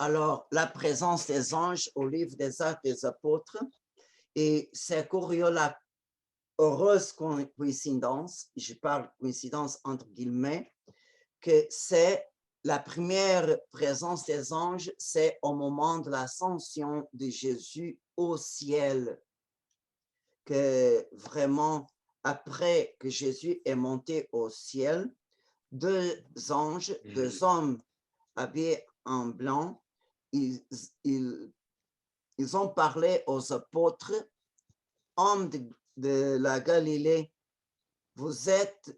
Alors, la présence des anges au livre des Actes des Apôtres, et c'est curieux, la heureuse coïncidence, je parle coïncidence entre guillemets, que c'est la première présence des anges, c'est au moment de l'ascension de Jésus au ciel, que vraiment, après que Jésus est monté au ciel, deux anges, deux hommes habillés en blanc, ils, ils, ils ont parlé aux apôtres, hommes de la Galilée, vous êtes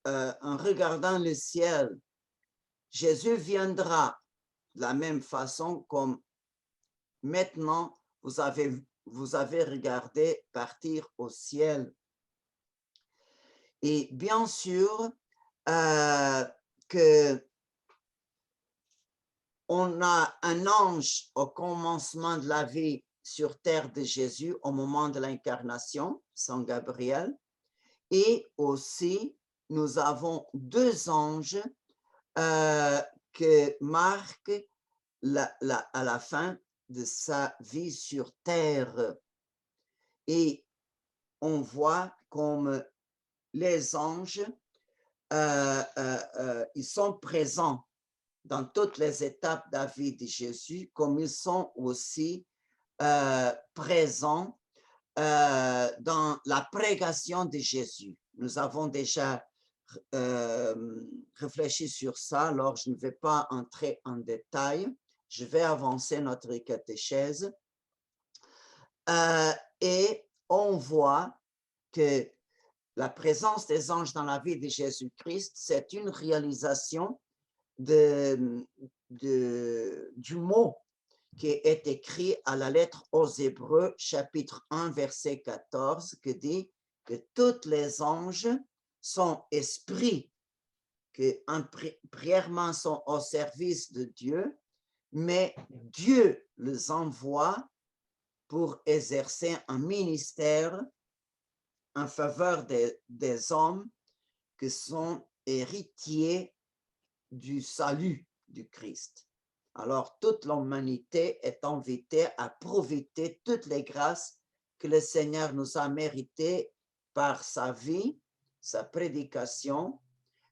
en regardant le ciel, Jésus viendra de la même façon comme maintenant vous avez regardé partir au ciel. Et bien sûr que on a un ange au commencement de la vie sur terre de Jésus au moment de l'incarnation, Saint Gabriel, et aussi nous avons deux anges que Marc à la fin de sa vie sur terre. Et on voit comme les anges, ils sont présents dans toutes les étapes de la vie de Jésus, comme ils sont aussi présents dans la prédication de Jésus. Nous avons déjà réfléchi sur ça, alors je ne vais pas entrer en détail. Je vais avancer notre catéchèse. Et on voit que la présence des anges dans la vie de Jésus-Christ, c'est une réalisation du mot qui est écrit à la lettre aux Hébreux, chapitre 1, verset 14, qui dit que tous les anges sont esprits, que prièrement sont au service de Dieu, mais Dieu les envoie pour exercer un ministère en faveur des hommes qui sont héritiers du salut du Christ. Alors, toute l'humanité est invitée à profiter toutes les grâces que le Seigneur nous a méritées par sa vie, sa prédication,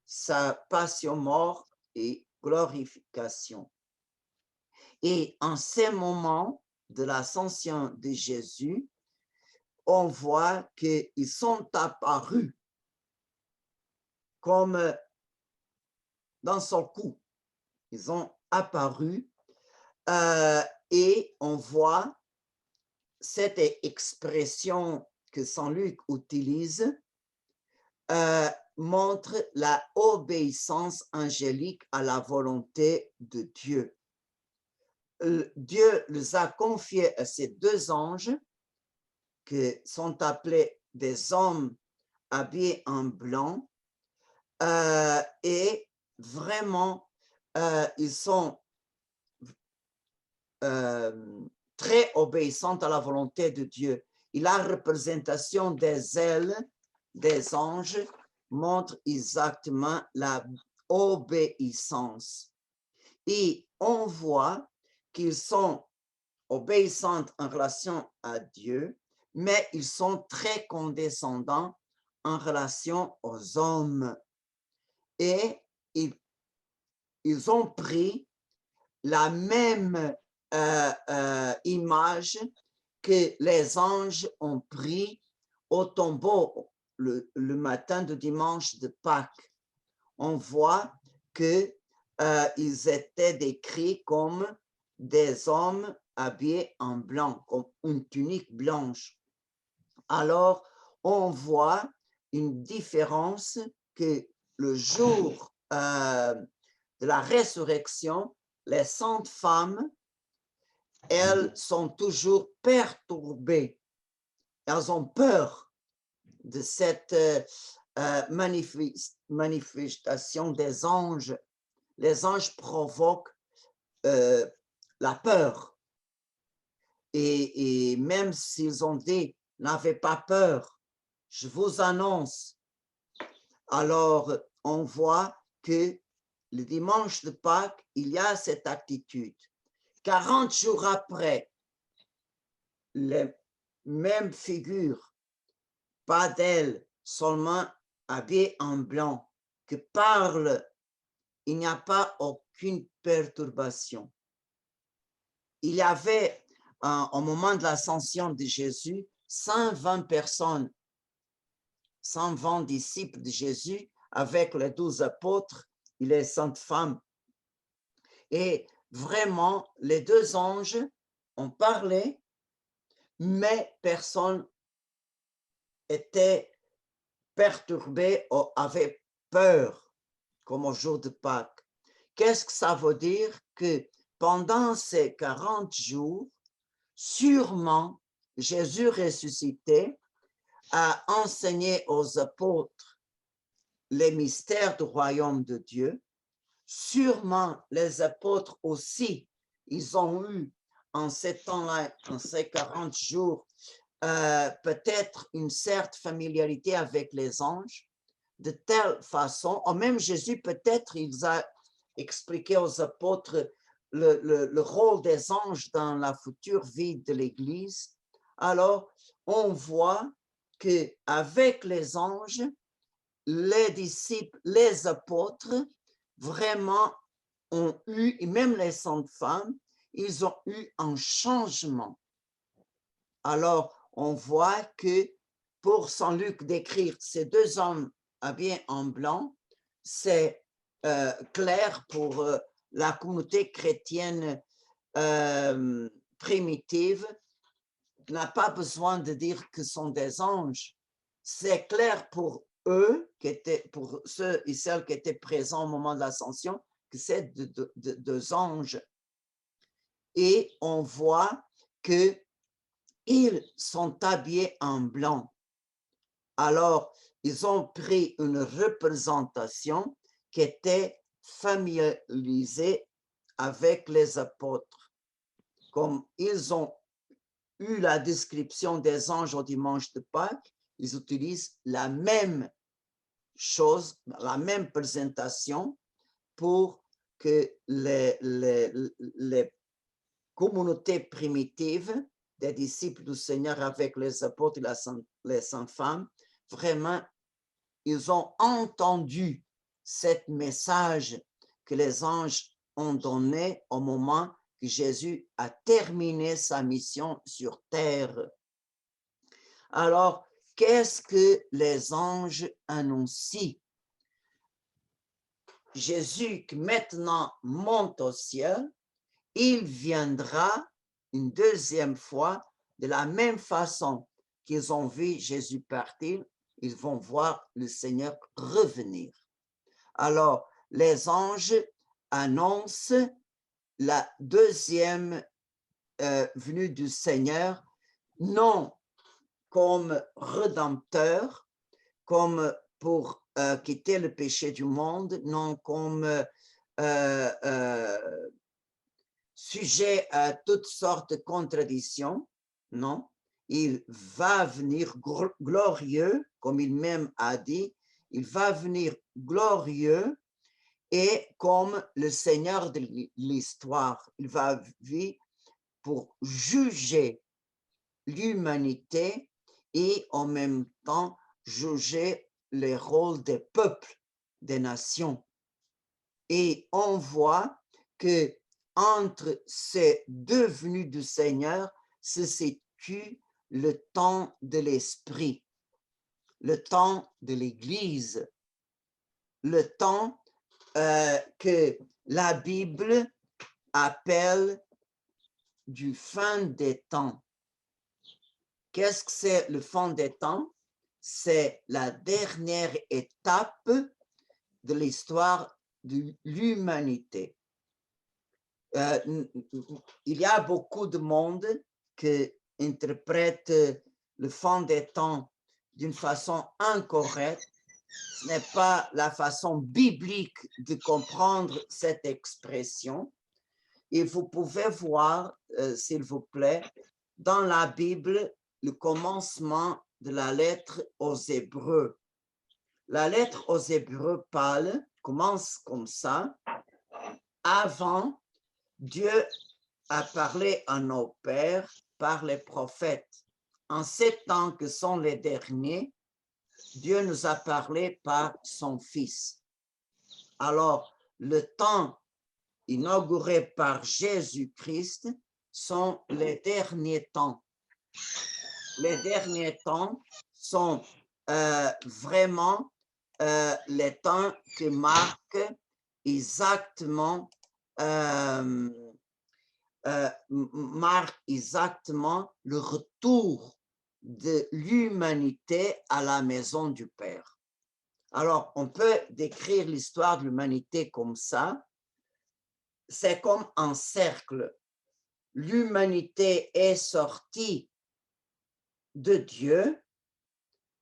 sa passion, mort et glorification. Et en ces moments de l'ascension de Jésus, on voit qu'ils sont apparus comme dans son cou. Ils ont apparu et on voit cette expression que Saint Luc utilise montre la obéissance angélique à la volonté de Dieu. Dieu les a confiés à ces deux anges qui sont appelés des hommes habillés en blanc et vraiment ils sont très obéissants à la volonté de Dieu. Et la représentation des ailes des anges montre exactement la obéissance. Et on voit qu'ils sont obéissants en relation à Dieu, mais ils sont très condescendants en relation aux hommes. Et ils ont pris la même image que les anges ont pris au tombeau le matin du dimanche de Pâques. On voit qu'ils étaient décrits comme des hommes habillés en blanc, comme une tunique blanche. Alors, on voit une différence que le jour de la résurrection, les saintes femmes, elles sont toujours perturbées. Elles ont peur de cette manifestation des anges. Les anges provoquent la peur. Et même s'ils ont dit, n'avez pas peur, je vous annonce. Alors, on voit que le dimanche de Pâques, il y a cette attitude. 40 jours après, les mêmes figures, pas d'elle, seulement habillée en blanc, que parle, il n'y a pas aucune perturbation. Il y avait, au moment de l'ascension de Jésus, 120 personnes, 120 disciples de Jésus, avec les 12 apôtres et les saintes femmes. Et vraiment, les deux anges ont parlé, mais personne était perturbé ou avait peur, comme au jour de Pâques. Qu'est-ce que ça veut dire? Que pendant ces 40 jours, sûrement, Jésus ressuscité a enseigné aux apôtres les mystères du royaume de Dieu. Sûrement, les apôtres aussi, ils ont eu en ces temps-là, en ces 40 jours, peut-être une certaine familiarité avec les anges, de telle façon, ou même Jésus, peut-être, il a expliqué aux apôtres le rôle des anges dans la future vie de l'Église. Alors, on voit qu'avec les anges, les disciples, les apôtres, vraiment ont eu, et même les saintes femmes, ils ont eu un changement. Alors, on voit que pour Saint Luc d'écrire ces deux hommes habillés en blanc, c'est clair pour la communauté chrétienne primitive, n'a pas besoin de dire que ce sont des anges. C'est clair pour eux, pour ceux et celles qui étaient présents au moment de l'ascension, que c'est deux anges. Et on voit qu'ils sont habillés en blanc. Alors, ils ont pris une représentation qui était familiarisée avec les apôtres. Comme ils ont eu la description des anges au dimanche de Pâques, ils utilisent la même chose, la même présentation pour que les communautés primitives des disciples du Seigneur avec les apôtres et les saintes femmes, vraiment, ils ont entendu ce message que les anges ont donné au moment que Jésus a terminé sa mission sur terre. Alors, qu'est-ce que les anges annoncient? Jésus qui maintenant monte au ciel, il viendra une deuxième fois de la même façon qu'ils ont vu Jésus partir, ils vont voir le Seigneur revenir. Alors, les anges annoncent la deuxième venue du Seigneur, non comme rédempteur, comme pour quitter le péché du monde, non comme sujet à toutes sortes de contradictions, non. Il va venir glorieux, comme il même a dit, il va venir glorieux et comme le Seigneur de l'histoire. Il va venir pour juger l'humanité et en même temps juger les rôles des peuples, des nations. Et on voit que entre ces deux venues du Seigneur se situe le temps de l'Esprit, le temps de l'Église, le temps que la Bible appelle du fin des temps. Qu'est-ce que c'est le fin des temps? C'est la dernière étape de l'histoire de l'humanité. Il y a beaucoup de monde qui interprète le fin des temps d'une façon incorrecte. Ce n'est pas la façon biblique de comprendre cette expression. Et vous pouvez voir, s'il vous plaît, dans la Bible, le commencement de la lettre aux Hébreux. La lettre aux Hébreux parle commence comme ça. Avant, Dieu a parlé à nos pères par les prophètes. En ces temps que sont les derniers, Dieu nous a parlé par son Fils. Alors, le temps inauguré par Jésus-Christ sont les derniers temps. Les derniers temps sont vraiment les temps qui marquent exactement le retour de l'humanité à la maison du Père. Alors, on peut décrire l'histoire de l'humanité comme ça. C'est comme un cercle. L'humanité est sortie de Dieu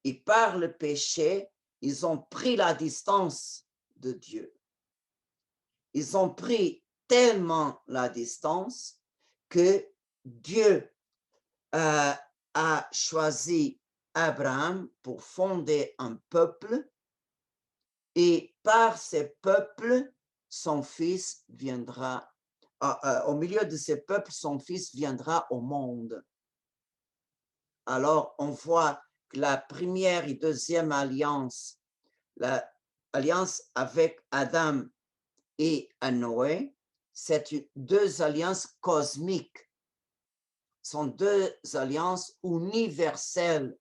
et par le péché, ils ont pris la distance de Dieu. Ils ont pris tellement la distance que Dieu a choisi Abraham pour fonder un peuple et par ce peuple, son fils viendra, au milieu de ce peuple, son fils viendra au monde. Alors, on voit que la première et deuxième alliance, l'alliance avec Adam et Noé, c'est deux alliances cosmiques. Ce sont deux alliances universelles,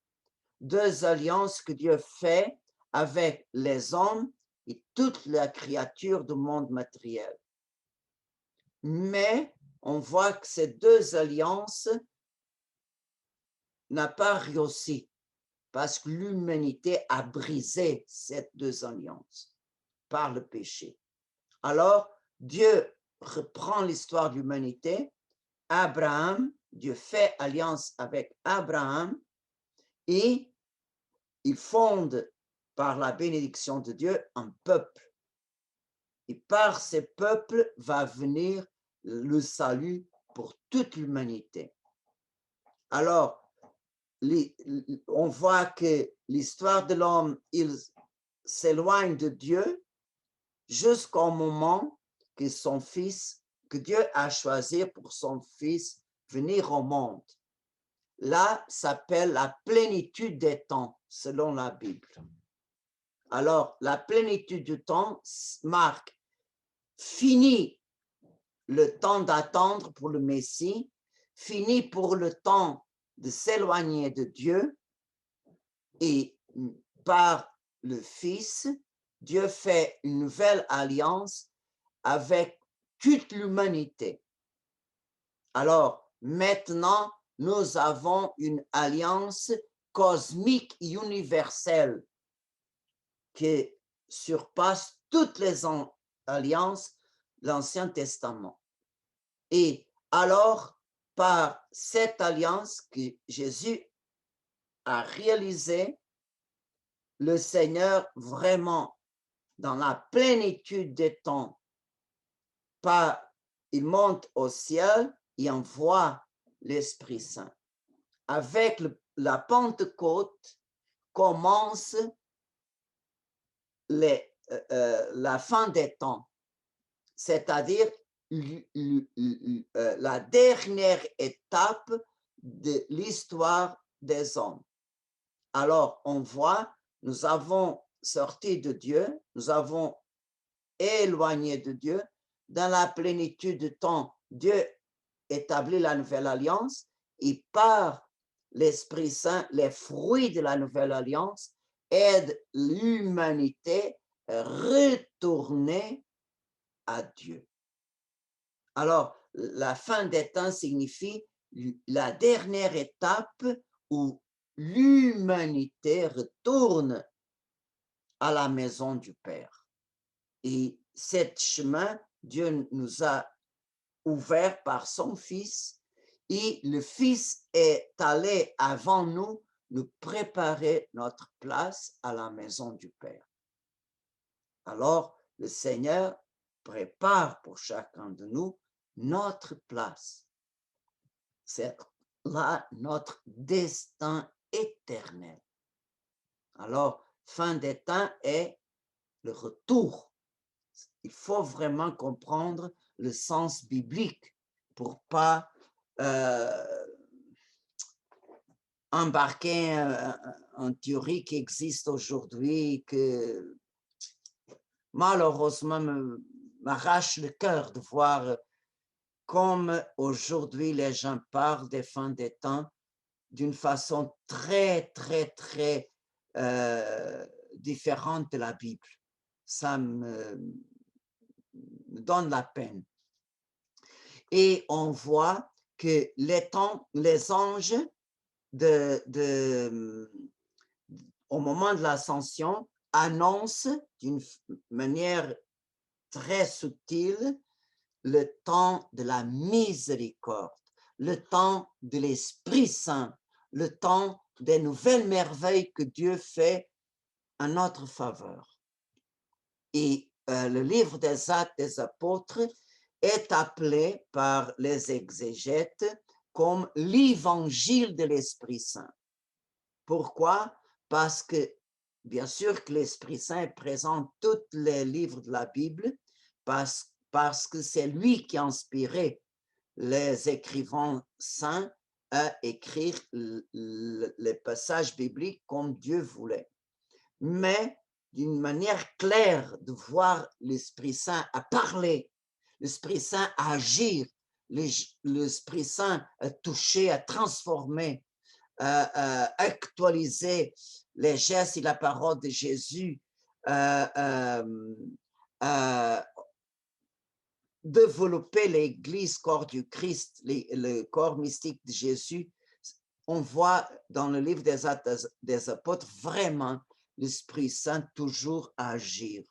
deux alliances que Dieu fait avec les hommes et toute la créature du monde matériel. Mais on voit que ces deux alliances n'ont pas réussi parce que l'humanité a brisé ces deux alliances par le péché. Alors, Dieu reprend l'histoire de l'humanité. Abraham, Dieu fait alliance avec Abraham et il fonde par la bénédiction de Dieu un peuple. Et par ce peuple va venir le salut pour toute l'humanité. Alors, on voit que l'histoire de l'homme, il s'éloigne de Dieu jusqu'au moment que son fils, que Dieu a choisi pour son fils venir au monde. Là, s'appelle la plénitude des temps, selon la Bible. Alors, la plénitude du temps marque fini le temps d'attendre pour le Messie, fini pour le temps de s'éloigner de Dieu, et par le Fils, Dieu fait une nouvelle alliance avec toute l'humanité. Alors, maintenant, nous avons une alliance cosmique et universelle qui surpasse toutes les alliances de l'Ancien Testament. Et alors, par cette alliance que Jésus a réalisée, le Seigneur vraiment, dans la plénitude des temps, il monte au ciel et envoie l'Esprit Saint. Avec la Pentecôte commence la fin des temps, c'est-à-dire la dernière étape de l'histoire des hommes. Alors, on voit, nous avons sorti de Dieu, nous avons éloigné de Dieu. Dans la plénitude du temps, Dieu établit la nouvelle alliance et par l'Esprit Saint, les fruits de la nouvelle alliance aident l'humanité à retourner à Dieu. Alors, la fin des temps signifie la dernière étape où l'humanité retourne à la maison du Père. Et ce chemin, Dieu nous a ouvert par son Fils, et le Fils est allé avant nous préparer notre place à la maison du Père. Alors, le Seigneur prépare pour chacun de nous notre place. C'est là notre destin éternel. Alors, fin des temps est le retour il faut vraiment comprendre le sens biblique pour pas embarquer en théorie qui existe aujourd'hui, que malheureusement m'arrache le cœur de voir comme aujourd'hui les gens parlent des fins des temps d'une façon très, très, très différente de la Bible. Ça me donne la peine. Et on voit que les anges au moment de l'ascension annoncent d'une manière très subtile le temps de la miséricorde, le temps de l'Esprit Saint, le temps des nouvelles merveilles que Dieu fait en notre faveur. Et le livre des Actes des Apôtres est appelé par les exégètes comme l'évangile de l'Esprit Saint. Pourquoi? Parce que, bien sûr que l'Esprit Saint présente tous les livres de la Bible, parce que c'est lui qui a inspiré les écrivains saints à écrire les passages bibliques comme Dieu voulait. Mais d'une manière claire de voir l'Esprit Saint à parler, l'Esprit Saint à agir, l'Esprit Saint à toucher, à transformer, à actualiser les gestes et la parole de Jésus, développer l'Église, corps du Christ, le corps mystique de Jésus. On voit dans le livre des Actes des Apôtres vraiment l'Esprit Saint toujours agir.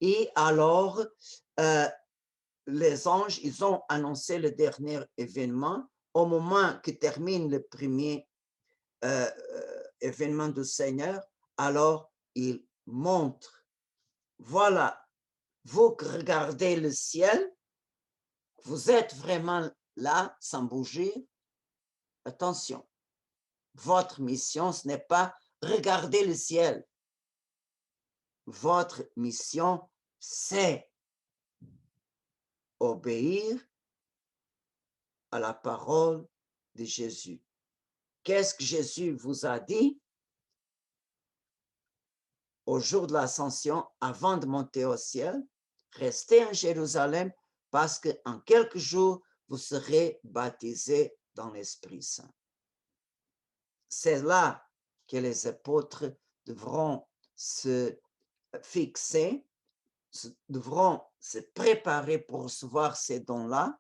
Et alors, les anges, ils ont annoncé le dernier événement au moment que termine le premier événement du Seigneur. Alors, ils montrent, voilà, vous regardez le ciel, vous êtes vraiment là sans bouger. Attention, votre mission, ce n'est pas regarder le ciel. Votre mission, c'est obéir à la parole de Jésus. Qu'est-ce que Jésus vous a dit au jour de l'ascension, avant de monter au ciel? Restez en Jérusalem parce qu'en quelques jours, vous serez baptisés dans l'Esprit Saint. C'est là que les apôtres devront se fixer, devront se préparer pour recevoir ces dons-là.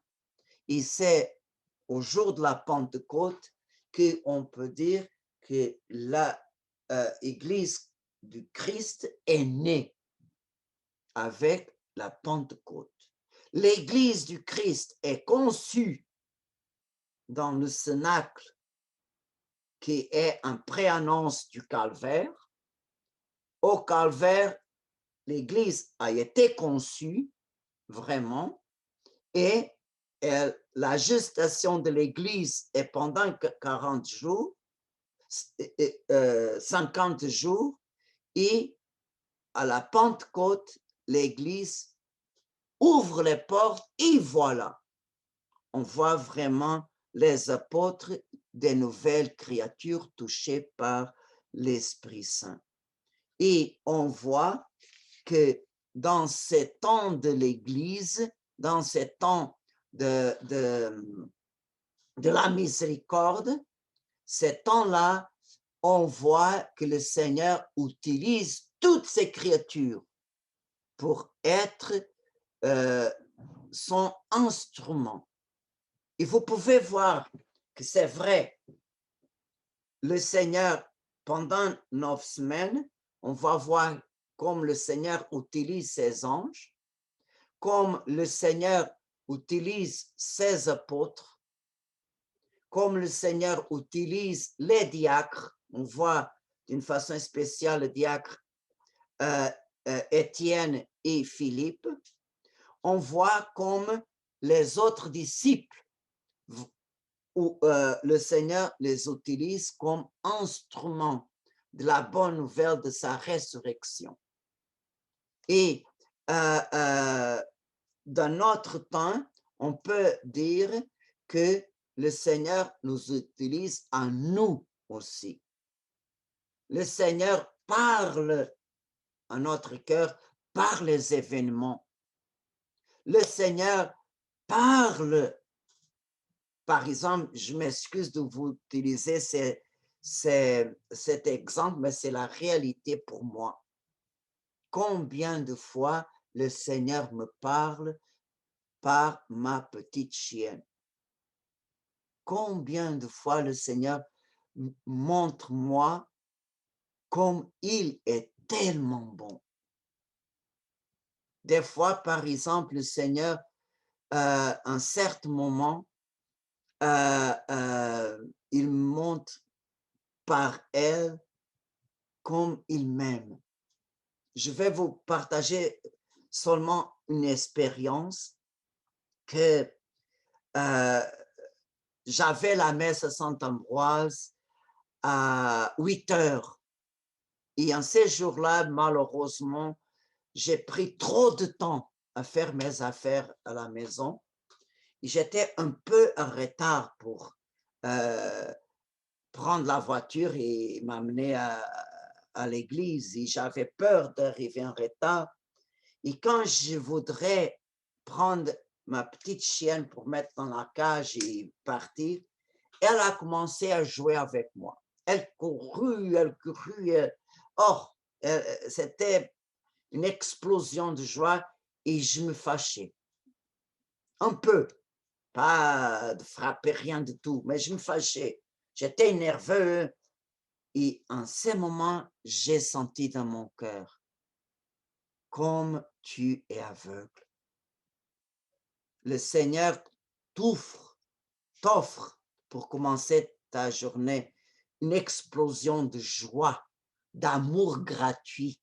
Et c'est au jour de la Pentecôte qu'on peut dire que l'Église du Christ est née avec la Pentecôte. L'Église du Christ est conçue dans le cénacle qui est un préannonce du calvaire. Au calvaire, l'Église a été conçue vraiment et la gestation de l'Église est pendant 40 jours, 50 jours, et à la Pentecôte, l'Église ouvre les portes et voilà, on voit vraiment les apôtres des nouvelles créatures touchées par l'Esprit Saint. Et on voit que dans ces temps de l'Église, dans ces temps de la miséricorde, ces temps-là, on voit que le Seigneur utilise toutes ces créatures pour être son instrument. Et vous pouvez voir que c'est vrai. Le Seigneur, pendant 9 semaines, on va voir comme le Seigneur utilise ses anges, comme le Seigneur utilise ses apôtres, comme le Seigneur utilise les diacres. On voit d'une façon spéciale le diacre Étienne et Philippe. On voit comme les autres disciples où le Seigneur les utilise comme instruments de la bonne nouvelle de sa résurrection. Et dans notre temps, on peut dire que le Seigneur nous utilise à nous aussi. Le Seigneur parle à notre cœur par les événements. Le Seigneur parle. Par exemple, je m'excuse de vous utiliser cet exemple, mais c'est la réalité pour moi. Combien de fois le Seigneur me parle par ma petite chienne? Combien de fois le Seigneur montre-moi comme il est tellement bon. Des fois, par exemple, le Seigneur, un certain moment, il montre par elle comme il m'aime. Je vais vous partager seulement une expérience que j'avais la messe à Saint-Ambroise à 8 heures. Et en ces jours-là, malheureusement, j'ai pris trop de temps à faire mes affaires à la maison. J'étais un peu en retard pour prendre la voiture et m'amener à l'église. Et j'avais peur d'arriver en retard. Et quand je voudrais prendre ma petite chienne pour mettre dans la cage et partir, elle a commencé à jouer avec moi. Elle courut, Or, c'était une explosion de joie et je me fâchais. Un peu, pas de frapper, rien du tout, mais je me fâchais. J'étais nerveux et en ce moment, j'ai senti dans mon cœur, comme tu es aveugle. Le Seigneur t'offre pour commencer ta journée une explosion de joie, d'amour gratuit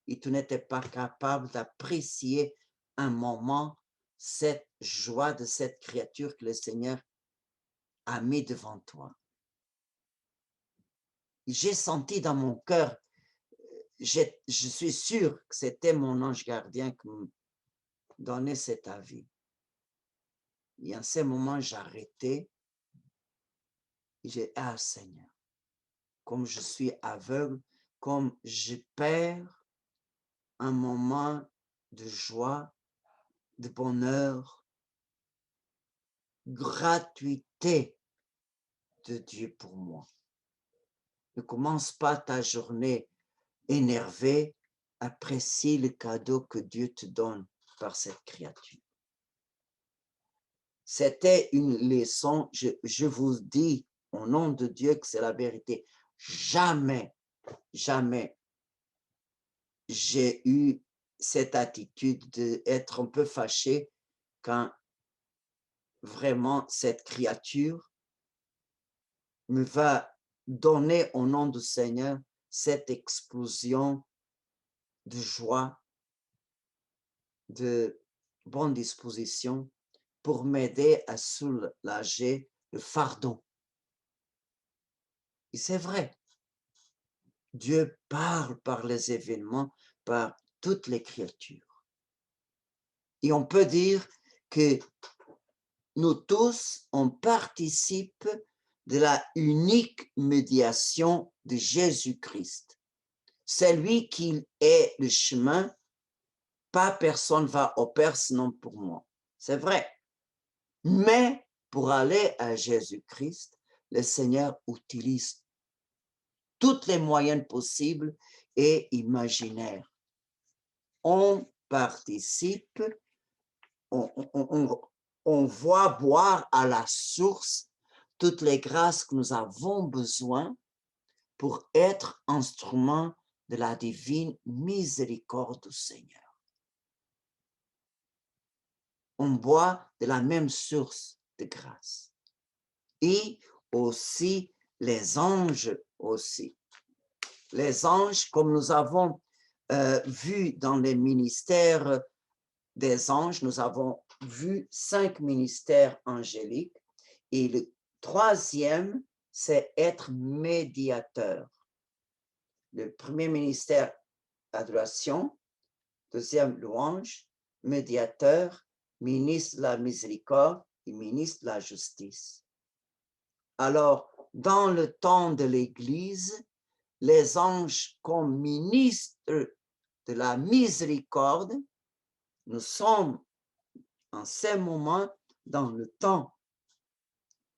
et tu n'étais pas capable d'apprécier un moment cette joie de cette créature que le Seigneur a mis devant toi. J'ai senti dans mon cœur, je suis sûr que c'était mon ange gardien qui me donnait cet avis. Et en ce moment, j'ai arrêté et j'ai dit, ah Seigneur, comme je suis aveugle, comme je perds un moment de joie, de bonheur, gratuité de Dieu pour moi. Ne commence pas ta journée énervé, apprécie le cadeau que Dieu te donne par cette créature. C'était une leçon, je vous dis au nom de Dieu que c'est la vérité. Jamais, jamais j'ai eu cette attitude d'être un peu fâché quand vraiment cette créature me va donner au nom du Seigneur cette explosion de joie, de bonne disposition pour m'aider à soulager le fardeau. Et c'est vrai, Dieu parle par les événements, par toutes les créatures. Et on peut dire que nous tous, on participe de la unique médiation de Jésus-Christ. C'est lui qui est le chemin. Pas personne va au Père sinon pour moi. C'est vrai. Mais pour aller à Jésus-Christ, le Seigneur utilise tous les moyens possibles et imaginaires. On participe, on voit boire à la source toutes les grâces que nous avons besoin pour être instruments de la divine miséricorde du Seigneur. On boit de la même source de grâce. Et aussi les anges aussi. Les anges, comme nous avons vu dans les ministères des anges, nous avons vu 5 ministères angéliques et le troisième, c'est être médiateur. Le premier ministère, adoration. Deuxième louange, médiateur, ministre de la miséricorde et ministre de la justice. Alors, dans le temps de l'Église, les anges comme ministres de la miséricorde, nous sommes en ces moments dans le temps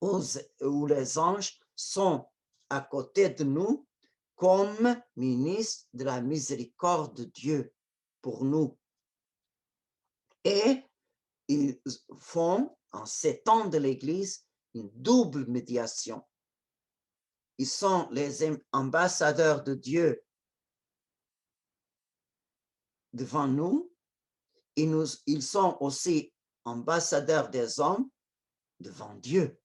où les anges sont à côté de nous comme ministres de la miséricorde de Dieu pour nous. Et ils font, en ces temps de l'Église, une double médiation. Ils sont les ambassadeurs de Dieu devant nous, et ils sont aussi ambassadeurs des hommes devant Dieu.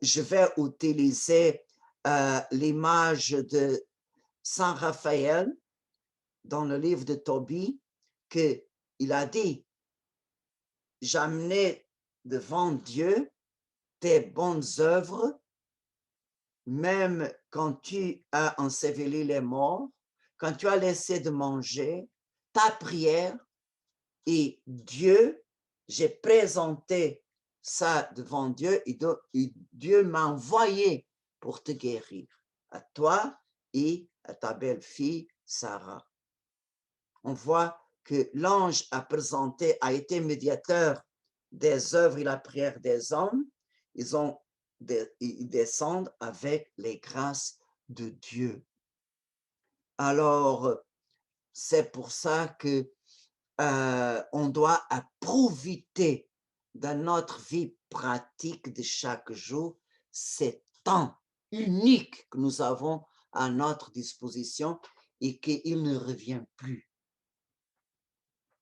Je vais utiliser l'image de Saint Raphaël dans le livre de Tobie, qu'il a dit, j'amenais devant Dieu tes bonnes œuvres, même quand tu as enseveli les morts, quand tu as laissé de manger, ta prière, et Dieu, j'ai présenté ça devant Dieu, et Dieu m'a envoyé pour te guérir, à toi et à ta belle-fille Sarah. On voit que l'ange a été médiateur des œuvres et la prière des hommes. Ils descendent avec les grâces de Dieu. Alors, c'est pour ça que on doit profiter dans notre vie pratique de chaque jour ces temps uniques que nous avons à notre disposition et qu'il ne revient plus.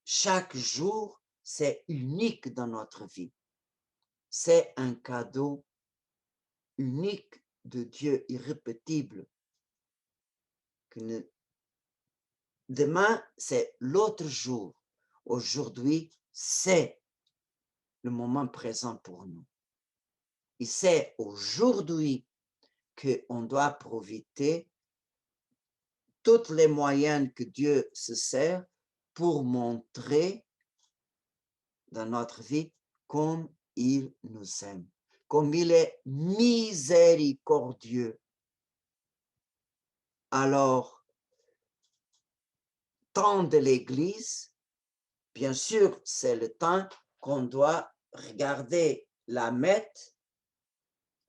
Chaque jour, c'est unique dans notre vie. C'est un cadeau unique de Dieu, irrépétible. Demain, c'est l'autre jour. Aujourd'hui, c'est le moment présent pour nous. Et c'est aujourd'hui qu'on doit profiter tous les moyens que Dieu se sert pour montrer dans notre vie comme il nous aime, comme il est miséricordieux. Alors, temps de l'Église, bien sûr, c'est le temps qu'on doit regarder la mette,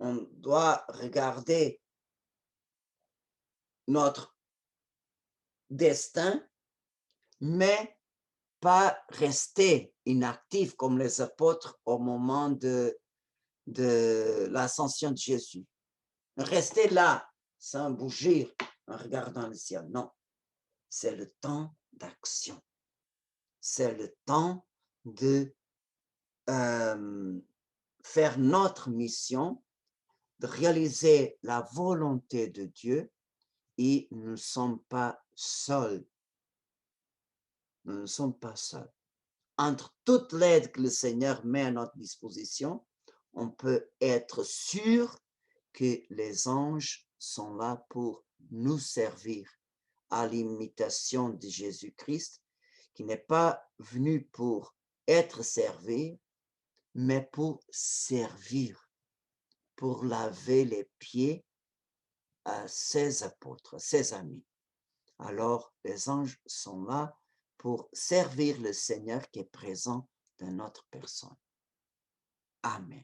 on doit regarder notre destin, mais pas rester inactif comme les apôtres au moment de l'ascension de Jésus. Rester là, sans bouger, en regardant le ciel. Non, c'est le temps d'action. C'est le temps de faire notre mission, de réaliser la volonté de Dieu, et nous ne sommes pas seuls. Nous ne sommes pas seuls. Entre toute l'aide que le Seigneur met à notre disposition, on peut être sûr que les anges sont là pour nous servir, à l'imitation de Jésus-Christ, qui n'est pas venu pour être servi, mais pour servir, pour laver les pieds à ses apôtres, ses amis. Alors, les anges sont là pour servir le Seigneur qui est présent dans notre personne. Amen.